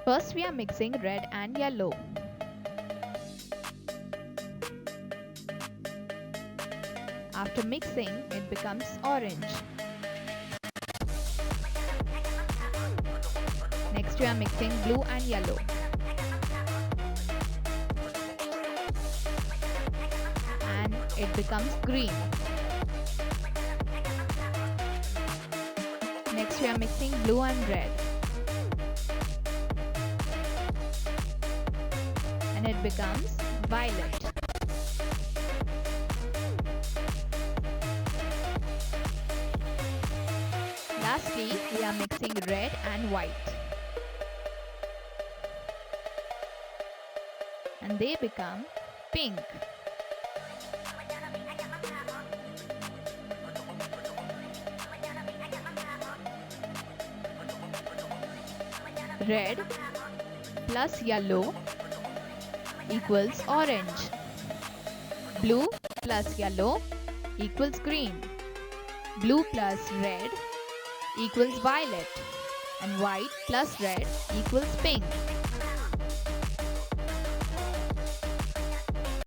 First we are mixing red and yellow. After mixing, it becomes orange. Next we are mixing blue and yellow. And it becomes green. Next we are mixing blue and red. And it becomes violet. Lastly, we are mixing red and white. And they become pink. Red plus yellow equals orange. Blue plus yellow equals green. Blue plus red equals violet. And white plus red equals pink.